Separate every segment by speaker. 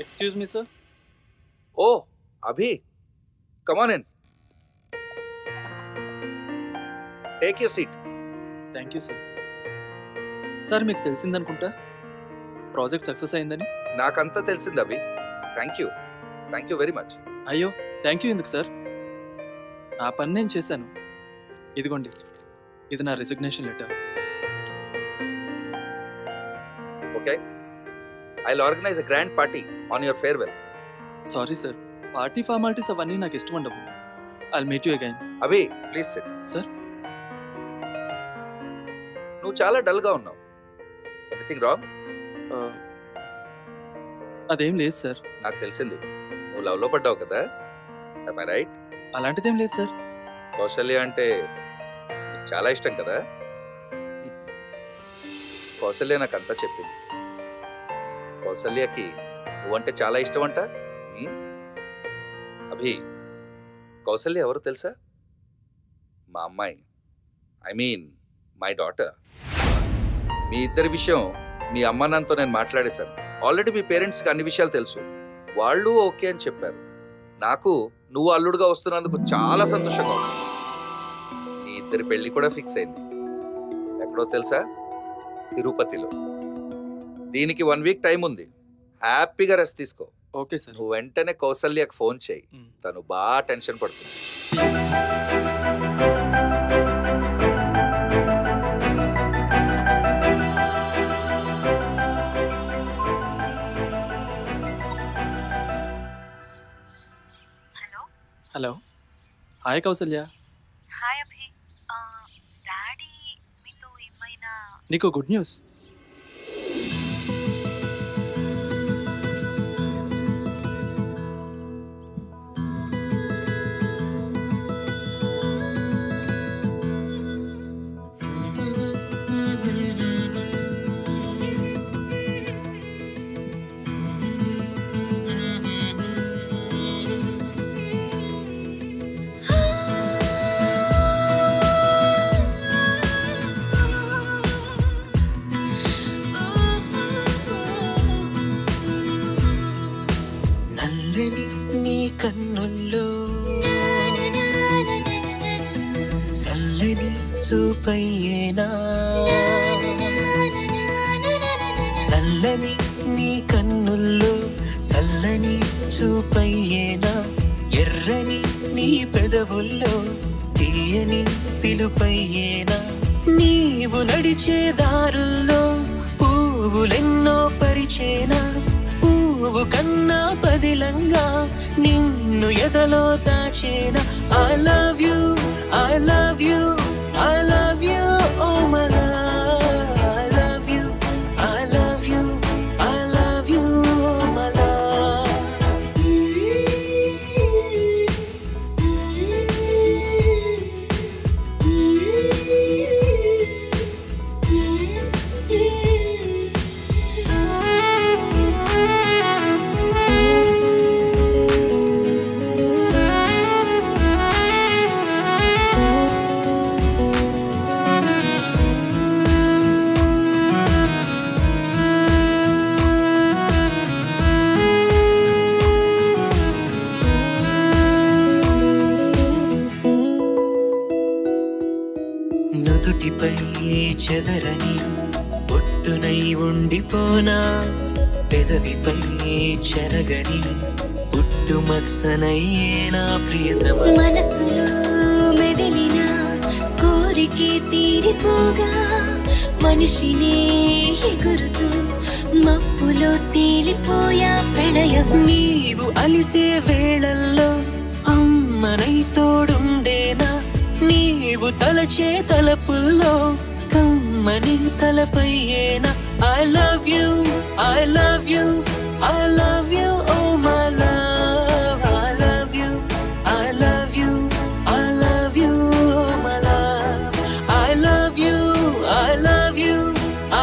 Speaker 1: Excuse me, sir.
Speaker 2: Oh, Abhi, come on in. Take your seat.
Speaker 1: Thank you, sir. Sir మీకు తెలిసిందనుకుంటా project success అయిందని.
Speaker 2: నాకంతా తెలిసింది Abhi. Thank you very much.
Speaker 1: అయ్యో thank you ఎందుకు sir, నా పని నేను చేశాను. ఇదిగోండి, ఇది నా resignation letter.
Speaker 2: Okay, I'll organise a grand party on your farewell.
Speaker 1: Sorry sir, party formalities అవన్నీ నాకు ఇష్టం ఉండవు. I'll meet you again.
Speaker 2: Abhi please sit.
Speaker 1: Sir,
Speaker 2: నువ్వు చాలా డల్గా ఉన్నావు. Anything wrong?
Speaker 1: అదేం లేదు సార్.
Speaker 2: నాకు తెలిసింది, నువ్వు లవ్లో పడ్డావు కదా, am I right?
Speaker 1: అలాంటిదేం లేదు సార్.
Speaker 2: కౌశల్య అంటే నీకు చాలా ఇష్టం కదా. కౌశల్య నాకు అంతా చెప్పింది. కౌశల్యకి నువ్వంటే చాలా ఇష్టం అంట. అభి, కౌశల్య ఎవరు తెలుసా? మా అమ్మాయి, ఐ మీన్ మై డాటర్. మీ ఇద్దరి విషయం మీ అమ్మ నాన్నతో నేను మాట్లాడేశాను. ఆల్రెడీ మీ పేరెంట్స్కి అన్ని విషయాలు తెలుసు. వాళ్ళు ఓకే అని చెప్పారు. నాకు నువ్వు అల్లుడుగా వస్తున్నందుకు చాలా సంతోషంగా ఉంది. మీ ఇద్దరి పెళ్లి కూడా ఫిక్స్ అయింది. ఎక్కడో తెలుసా? తిరుపతిలో. దీనికి 1 వీక్ టైం ఉంది. హ్యాపీగా రెస్ట్ తీసుకో.
Speaker 1: Okay sir.
Speaker 2: నువ్వు వెంటనే కౌశల్యకు ఫోన్ చేయి. తను బాగా టెన్షన్ పడుతుంది.
Speaker 1: Hello, hi Kausalya.
Speaker 3: Hi Abhi. Daddy మీతో ఏమైనా?
Speaker 1: నీకు గుడ్ న్యూస్.
Speaker 4: కన్నుల్లో చల్లని చూపయ్యేనా, నల్లని నీ కన్నుల్లో చల్లని చూపయ్యేనా, ఎర్రని నీ పెదవుల్లో తీయని పిలుపయ్యేనా, నీవు నడిచే దారుల్లో పువ్వులెన్నో పరిచేనా, పువ్వు కన్నా పదిలంగా నిన్ను ఎదలో దాచేనా. I love you, I love you, I love you, oh my love. I love you, I love you, I love you, oh my love. నుదుటిపై చెదరని ఒట్టునై ఉండిపోనా, పెదవిపై చెరగని పుట్టుమత్సనయ్యేనా ప్రియతమ,
Speaker 5: మనసులో మెదిలిన కోరికే తీరిపోగా మనిషినే ఎగురుతూ మప్పులో తేలిపోయా ప్రణయమా,
Speaker 4: నీవు అలిసే వేళల్లో అమ్మనై తోడుండేనా, నీవు తలచే తలపుల్లో కమ్మని తలపయ్యేనా. I love you, I love you, I love you, oh my love. I love you, I love you, I love you, oh my love. I love you, I love you,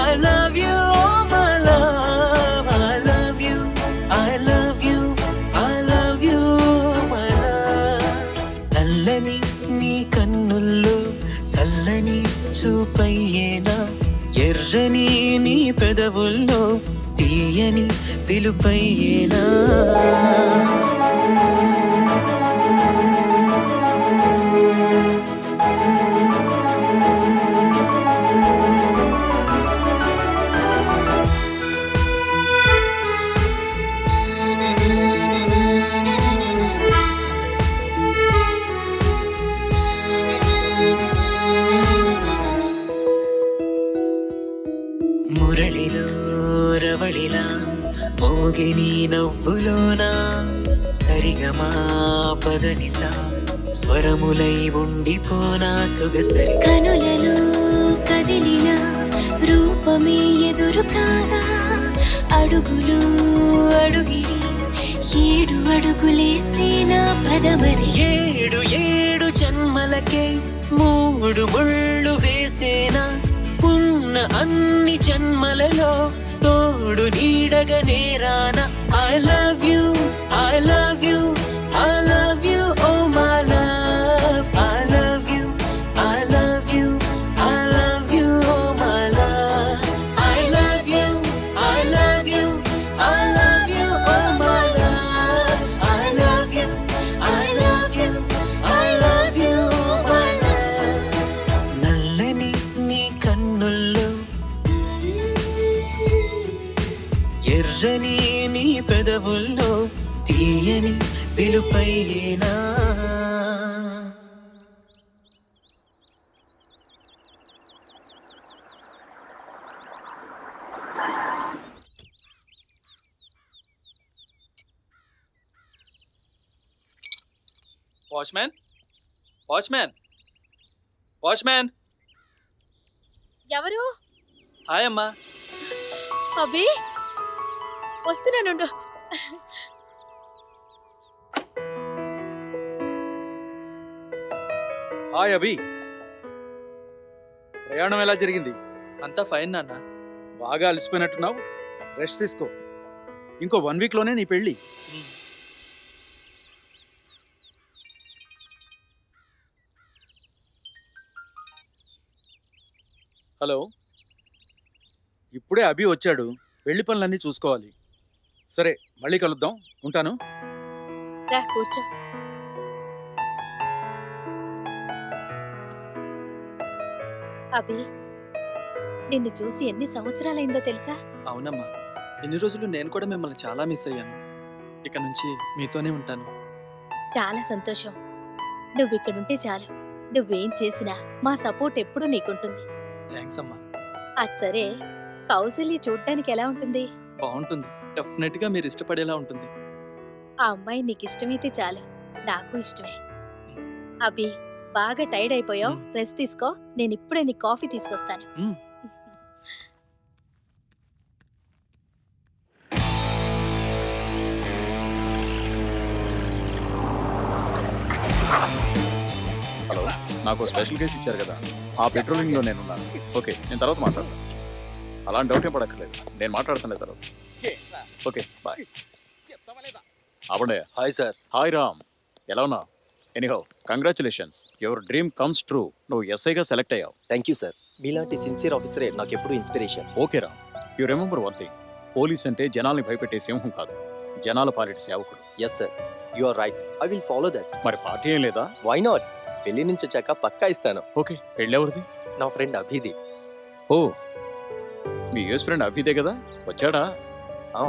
Speaker 4: I love you, oh my love. I love you, I love you, I love you, oh my love. నల్లని నీ కన్నుల్లో చల్లని చూపయ్యేనా, ఎర్రని నీ పెదవుల్లో తీయని పిలుపయ్యేనా మురళిలో రవళిలా మోగిని నవ్వులోనా సరిగమా పదనిసా స్వరములై ఉండిపోనా సొగసరి
Speaker 5: కనులలో కదిలిన రూపమే ఎదురు కాగా అడుగులు అడుగిడి 7 అడుగులేసేనా పదమరి
Speaker 4: 7 జన్మలకే 3 ముళ్ళు వేసేనా ఉన్న అన్ని జన్మలలో తోడు నీడగా నేరానా I love you I love you I love you oh my love I love you I love you I love you oh my love I love you I love you I love you oh my love I love you I love you I love you oh my love నల్లని నీ కన్నుల్లో ఎర్రని నీ పెదవుల్లో తీయని పిలుపయ్యేనా
Speaker 1: watchman watchman watchman
Speaker 6: ఎవరు?
Speaker 1: Hi అమ్మా.
Speaker 6: అభి వస్తున్నానుండు.
Speaker 7: Hi అభి, ప్రయాణం ఎలా జరిగింది?
Speaker 1: అంతా ఫైన్ నాన్న.
Speaker 7: బాగా అలసిపోయినట్టున్నావు, రెస్ట్ తీసుకో. ఇంకో 1 వీక్లోనే నీ పెళ్ళి. హలో, ఇప్పుడే అభి వచ్చాడు, పెళ్లి పనులన్నీ చూసుకోవాలి. సరే, మళ్ళీ కలుద్దాం, ఉంటాను.
Speaker 6: రా కూర్చో. అభి, నిన్ను చూసి ఎన్ని సంవత్సరాలైందో తెలుసా?
Speaker 1: అవునమ్మా, ఇన్ని రోజులు నేను కూడా మిమ్మల్ని చాలా మిస్ అయ్యాను. ఇక నుంచి మీతోనే ఉంటాను.
Speaker 6: చాలా సంతోషం. నువ్వు ఇక్కడుంటే చాలు. నువ్వేం చేసినా మా సపోర్ట్ ఎప్పుడూ నీకుంటుంది.
Speaker 1: థ్యాంక్స్ అమ్మా.
Speaker 6: అది సరే, కౌసల్య చూడ్డానికి ఎలా ఉంటుంది?
Speaker 1: బాగుంటుంది. డెఫినెట్ గా మీరు ఇష్టపడేలా ఉంటుంది.
Speaker 6: ఆ అమ్మాయి నీకు ఇష్టమైతే చాలు. నాకు ఇష్టమే. అభి, బాగా టైర్డ్ అయిపోయావు, రెస్ట్ తీసుకో. నేను ఇప్పుడే నీ కాఫీ తీసుకొస్తాను.
Speaker 8: హలో, నాకు స్పెషల్ కేసు ఇచ్చారు కదా, ఆ పెట్రోలింగ్లో నేనున్నాను. ఓకే, నేను తర్వాత మాట్లాడతాను. అలాంటి డౌట్ ఏం పడక్కర్లేదు, నేను మాట్లాడుతాను తర్వాత. Okay, bye. ఆపండి.
Speaker 9: Hi sir.
Speaker 8: హాయ్ రామ్, ఎలా ఉన్నావు? Anyhow, congratulations, your dream comes true. నువ్వు ఎస్ఐగా సెలెక్ట్ అయ్యావు.
Speaker 9: Thank you sir. మీలాంటి సిన్సియర్ ఆఫీసరే నాకు ఎప్పుడు inspiration.
Speaker 8: Okay Ram, you remember one thing, police అంటే జనాల్ని భయపెట్టే సింహం కాదు, జనాల పాలిటి సేవకుడు.
Speaker 9: Yes sir, you are right. I will follow that.
Speaker 8: మరి పార్టీ ఏం లేదా?
Speaker 9: Why not? పెళ్లి నుంచి వచ్చాక పక్కా ఇస్తాను.
Speaker 8: ఓకే, పెళ్ళెవరిది?
Speaker 9: నా ఫ్రెండ్ అభిది.
Speaker 8: ఓ, మీ యూఎస్ ఫ్రెండ్ అభిదే కదా, వచ్చాడా?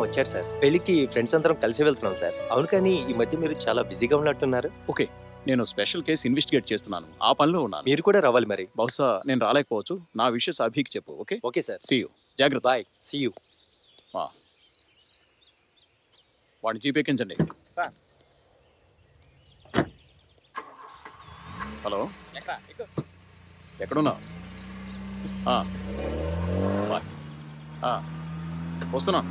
Speaker 9: వచ్చాడు సార్. పెళ్లికి ఫ్రెండ్స్ అందరం కలిసి వెళ్తున్నాం సార్. అవును, కానీ ఈ మధ్య మీరు చాలా బిజీగా ఉన్నట్టున్నారు.
Speaker 8: ఓకే, నేను స్పెషల్ కేసు ఇన్వెస్టిగేట్ చేస్తున్నాను, ఆ పనిలో ఉన్నాను.
Speaker 9: మీరు కూడా రావాలి మరి.
Speaker 8: బహుశా నేను రాలేకపోవచ్చు. నా విషయస్ అభికి చెప్పు. Okay?
Speaker 9: Okay sir.
Speaker 8: See you. జాగ్రత్త.
Speaker 9: బాయ్. See you.
Speaker 8: వాడిని జీపెక్కించండి
Speaker 7: సార్.
Speaker 8: హలో, ఎక్కడున్నావు? బాయ్. వస్తున్నా.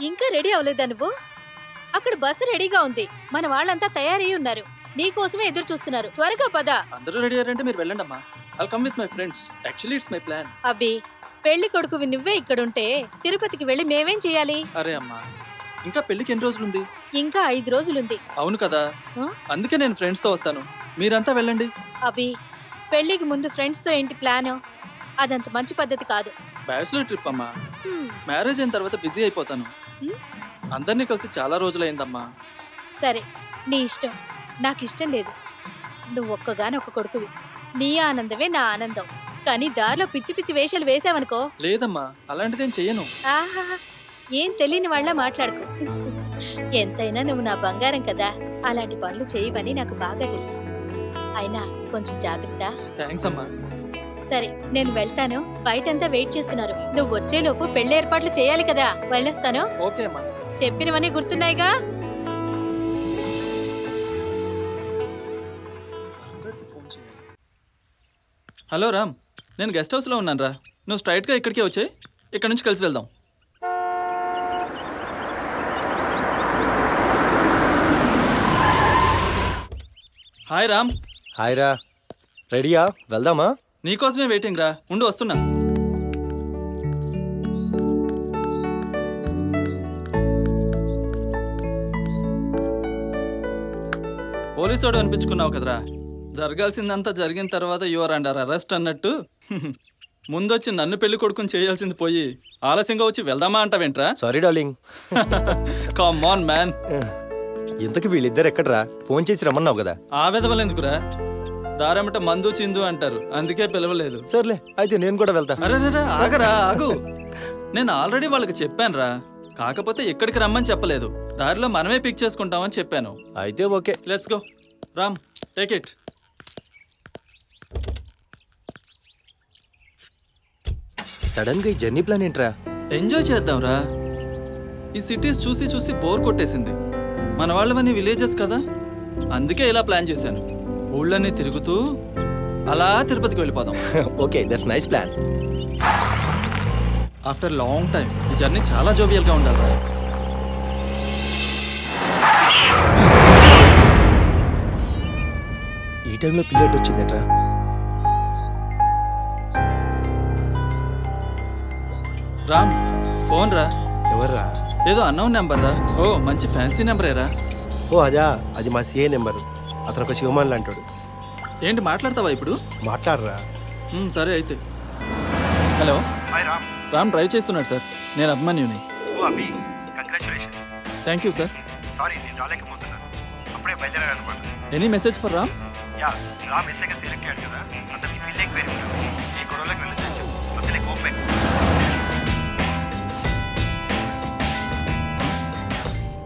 Speaker 6: ఇంకా రెడీ అవ్వలేదా నువ్వు? అక్కడ బస్సు రెడీగా ఉంది. మన వాళ్ళంతా తయారయ్యి ఉన్నారు. నీకోసమే ఎదురు చూస్తున్నారు. త్వరగా పద.
Speaker 1: అందరూ రెడీ అయ్యారంటే మీరు వెళ్ళండి అమ్మా. I'll come with my friends. Actually it's my plan.
Speaker 6: అబ్బి, పెళ్లి కొడుకువి నువ్వే ఇక్కడుంటే తిరుపతికి వెళ్ళి మేమేం చేయాలి?
Speaker 1: అరే అమ్మా, ఇంకా పెళ్ళికి ఎన్ని రోజులుంది?
Speaker 6: ఇంకా 5 రోజులుంది.
Speaker 1: అవును కదా, అందుకే నేను ఫ్రెండ్స్తో వస్తాను, మీరంతా వెళ్ళండి.
Speaker 6: అభి, పెళ్లికి ముందు ఫ్రెండ్స్తో ఏంటి ప్లాను? అదంత మంచి పద్ధతి కాదు.
Speaker 1: బ్యాచులర్ ట్రిప్ అమ్మా. మ్యారేజ్ అయిన తర్వాత బిజీ అయిపోతాను. అందరినీ కలిసి చాలా రోజులైందమ్మా.
Speaker 6: సరే, నీ ఇష్టం. నాకు ఇష్టం లేదు. నువ్వు ఒక్కగానొక్క కొడుకువి. నీ ఆనందమే నా ఆనందం. కానీ దారిలో పిచ్చి పిచ్చి వేషాలు వేసావనుకో.
Speaker 1: లేదమ్మా, అలాంటిదేం చెయ్యను.
Speaker 6: ఆహా, ఏం తెలియని వాళ్ళ మాట్లాడుకో. ఎంతైనా నువ్వు నా బంగారం కదా, అలాంటి పనులు చేయవని నాకు బాగా తెలుసు. అయినా కొంచెం జాగ్రత్త.
Speaker 1: థ్యాంక్స్ అమ్మా.
Speaker 6: సరే, నేను వెళ్తాను. బయటంతా వెయిట్ చేస్తున్నారు. నువ్వు వచ్చేలోపు పెళ్లి ఏర్పాట్లు చేయాలి కదా. వెళ్ళొస్తాను.
Speaker 1: ఓకే అమ్మా.
Speaker 6: చెప్పినవన్నీ గుర్తున్నాయిగా?
Speaker 1: హలో రామ్, నేను గెస్ట్ హౌస్లో ఉన్నాను రా. నువ్వు స్ట్రైట్గా ఇక్కడికే వచ్చాయి, ఇక్కడ నుంచి కలిసి వెళ్దాం. హాయ్ రామ్.
Speaker 9: హాయ్ రా. రెడీయా? వెళ్దామా?
Speaker 1: నీకోసమే వెయిటింగ్ రా. ఉండు, వస్తున్నా. పోలీసోడు అనిపించుకున్నావు కదరా. జరగాల్సిందంతా జరిగిన తర్వాత యువర్ అండర్ అరెస్ట్ అన్నట్టు ముందొచ్చి నన్ను పెళ్లి కొడుకుని చేయాల్సింది పోయి ఆలస్యంగా వచ్చి వెళ్దామా అంటావేంట్రా?
Speaker 9: Sorry darling.
Speaker 1: Come on man.
Speaker 9: ఇంతకు వీళ్ళిద్దరు ఎక్కడ్రా? ఫోన్ చేసి రమ్మన్నావు కదా.
Speaker 1: ఆ విధవలెందుకురా? దారమట మందు చిందు అంటారు, అందుకే పిలవలేదు.
Speaker 9: సర్లే, అయితే నేను కూడా వెళ్తా.
Speaker 1: అరే ఆగరా, ఆగు. నేను ఆల్రెడీ వాళ్ళకి చెప్పాను రా. కాకపోతే ఎక్కడికి రమ్మని చెప్పలేదు, దారిలో మనమే పిక్ చేసుకుంటామని చెప్పాను.
Speaker 9: అయితే okay,
Speaker 1: let's go. Ram, take it.
Speaker 9: Sudden గా ఈ జర్నీ ప్లాన్ ఏంట్రా?
Speaker 1: ఎంజాయ్ చేద్దాంరా. ఈ సిటీస్ చూసి చూసి బోర్ కొట్టేసింది. మన వాళ్ళవన్నీ విలేజెస్ కదా, అందుకే ఇలా ప్లాన్ చేశాను. ఊళ్ళన్నీ తిరుగుతూ అలా తిరుపతికి వెళ్ళిపోదాం.
Speaker 9: Okay, that's nice plan.
Speaker 1: After long time ఈ జర్నీ చాలా జోవియల్గా ఉండాలి.
Speaker 9: ఈ టైంలో పిల్లట్ వచ్చిందేంట్రా?
Speaker 1: రామ్, ఫోన్ రా.
Speaker 10: ఎవర్రా?
Speaker 1: ఏదో అన్నౌన్ నెంబర్ రా. ఓ మంచి ఫ్యాన్సీ నెంబరేరా.
Speaker 10: ఓ అదా, అది మా సిఏ నెంబరు. అతను ఒక శివమాన్లు అంటాడు.
Speaker 1: ఏంటి మాట్లాడతావా ఇప్పుడు?
Speaker 10: మాట్లాడరా.
Speaker 1: సరే అయితే. హలో రామ్, డ్రైవ్ చేస్తున్నాడు సార్. నేను అభిమన్యుని. Thank you sir. Any message for Ram?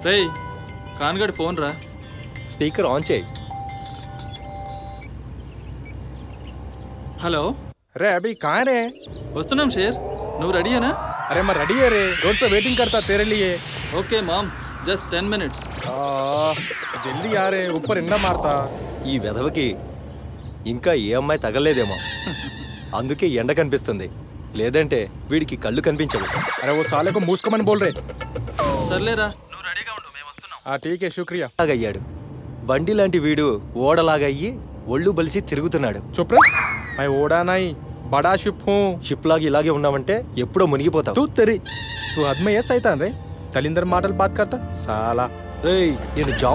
Speaker 1: రేయ్, కాన్గడ్ ఫోన్ రా.
Speaker 9: స్పీకర్ ఆన్ చేయి.
Speaker 1: హలో.
Speaker 11: రే అభి, कहाँ रे?
Speaker 1: వస్తున్నాం షేర్. నువ్వు రెడీయేనా?
Speaker 11: अरे मैं रेडी है रे, रोड पे वेटिंग करता तेरे लिए.
Speaker 1: Okay ma'am, just 10 minutes.
Speaker 11: जल्दी आ रे, ऊपर ఎండ మారతా.
Speaker 9: ఈ వెధవకి ఇంకా ఏ అమ్మాయి తగలేదేమో, అందుకే ఎండ కనిపిస్తుంది. లేదంటే వీడికి కళ్ళు కనిపించవు.
Speaker 11: अरे वो साले को मूసుకోమని बोल रहे.
Speaker 1: సర్లేరా, నువ్వు రెడీగా ఉండు, మేము వస్తున్నాం.
Speaker 11: ठीक है, शुक्रिया.
Speaker 9: అయ్యాడు బండి లాంటి వీడు ఓడలాగా అయ్యి ఒళ్ళు బలిసి తిరుగుతున్నాడు.
Speaker 11: चुप रे, मैं ओड़ा नहीं, बड़ा शिप हूँ.
Speaker 9: షిప్ లాగా ఇలాగే ఉన్నావంటే ఎప్పుడో మునిగిపోతావు.
Speaker 11: तू तेरी तू हद में ये सैतान रे, कलिंदर मॉडल बात करता साला.
Speaker 9: రేయ్, నేను జాబ్